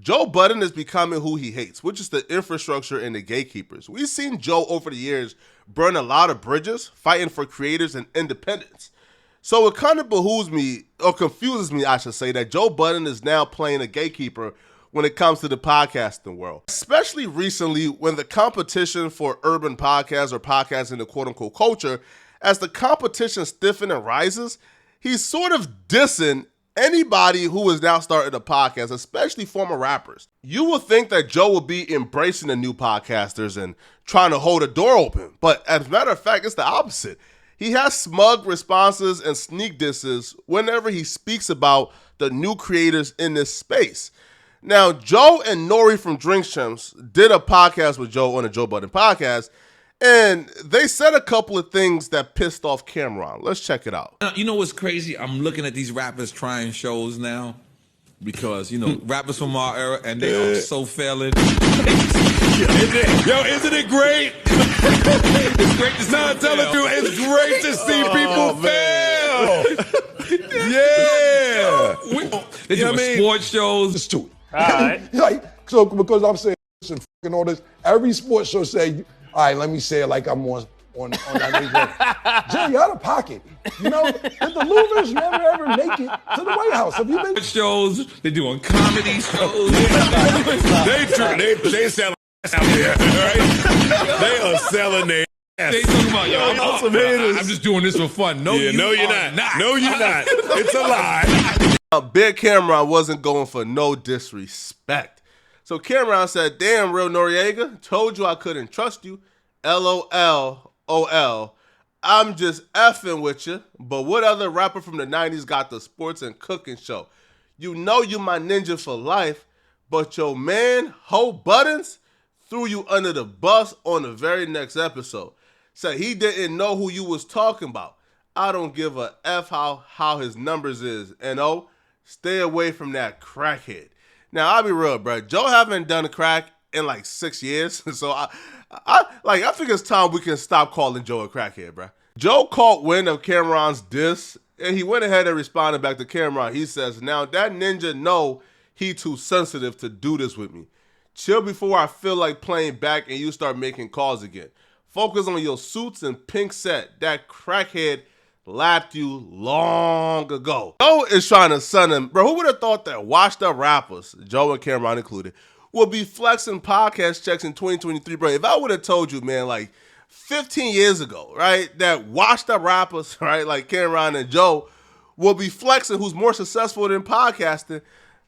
Joe Budden is becoming who he hates, which is the infrastructure and the gatekeepers. We've seen Joe over the years burn a lot of bridges, fighting for creators and independence. So it kind of behooves me, or confuses me, I should say, that Joe Budden is now playing a gatekeeper when it comes to the podcasting world. Especially recently when the competition for urban podcasts or podcasts in the quote-unquote culture, as the competition stiffens and rises, he's sort of dissing anybody who is now starting a podcast, especially former rappers. You would think that Joe would be embracing the new podcasters and trying to hold a door open, but as a matter of fact, it's the opposite. He has smug responses and sneak disses whenever he speaks about the new creators in this space. Now, Joe and Nori from Drink Champs did a podcast with Joe on a Joe Budden podcast, and they said a couple of things that pissed off Cameron. Let's check it out. You know what's crazy? I'm looking at these rappers trying shows now because, rappers from our era, and they are so failing. Isn't it great? It's great to see people fail. It's great to see people fail. Yeah. They do sports shows. It's to it. All right. Like, so because I'm saying this and fucking all this, every sports show say, all right, let me say it like I'm on that nigga. Jay, you're out of pocket. With the losers never ever make it to the White House. Have you been? Shows, they doing comedy shows. They selling out there, right? They are selling their ass. They talking about, I'm just doing this for fun. No, you're not. No, you're not. It's a lie. Big Cameron wasn't going for no disrespect. So Cameron said, damn, Real Noriega, told you I couldn't trust you. LOL. I'm just effing with you. But what other rapper from the 90s got the sports and cooking show? You know you my ninja for life, but your man, Ho Buttons, threw you under the bus on the very next episode. Said he didn't know who you was talking about. I don't give a F how his numbers is. N.O., stay away from that crackhead. Now, I'll be real, bro. Joe haven't done a crack in like 6 years. So I think it's time we can stop calling Joe a crackhead, bro. Joe caught wind of Cameron's diss, and he went ahead and responded back to Cameron. He says, now that ninja know he too sensitive to do this with me. Chill before I feel like playing back and you start making calls again. Focus on your suits and pink set. That crackhead lapped you long ago. Joe is trying to sun him. Bro, who would have thought that washed up rappers, Joe and Cameron included, will be flexing podcast checks in 2023, bro? If I would have told you, man, like 15 years ago, right, that washed up rappers, right, like Cameron and Joe will be flexing who's more successful than podcasting,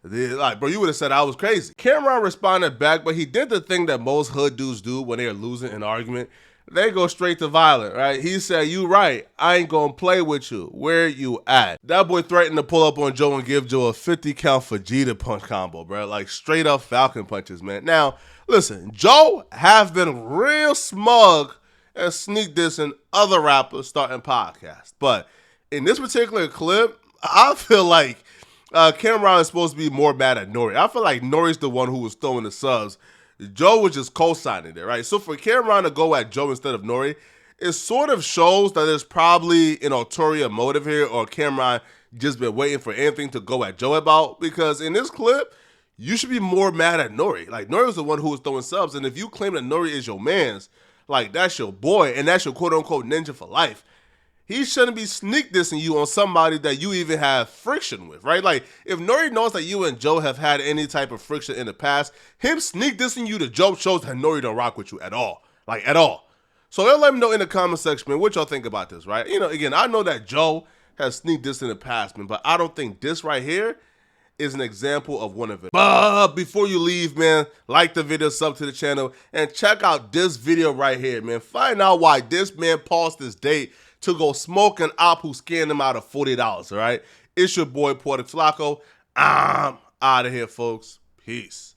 like, bro, you would have said I was crazy. Cameron responded back, but he did the thing that most hood dudes do when they're losing an argument. They go straight to violent, right? He said, you right, I ain't gonna play with you. Where you at? That boy threatened to pull up on Joe and give Joe a 50 count Vegeta punch combo, bro. Like straight up Falcon punches, man. Now, listen, Joe have been real smug and sneak dissing other rappers starting podcasts. But in this particular clip, I feel like Cameron is supposed to be more mad at Nori. I feel like Nori's the one who was throwing the subs. Joe was just co-signing it, right? So for Cameron to go at Joe instead of Nori, it sort of shows that there's probably an ulterior motive here, or Cameron just been waiting for anything to go at Joe about, because in this clip, you should be more mad at Nori. Like, Nori was the one who was throwing subs, and if you claim that Nori is your mans, like, that's your boy, and that's your quote-unquote ninja for life, he shouldn't be sneak dissing you on somebody that you even have friction with, right? Like, if Nori knows that you and Joe have had any type of friction in the past, him sneak dissing you to Joe shows that Nori don't rock with you at all. Like, at all. So let me know in the comment section, man, what y'all think about this, right? Again, I know that Joe has sneak dissed in the past, man, but I don't think this right here is an example of one of it. But before you leave, man, like the video, sub to the channel, and check out this video right here, man. Find out why this man paused his date to go smoke an op who scammed him out of $40, all right? It's your boy, Puerto Flaco. I'm out of here, folks. Peace.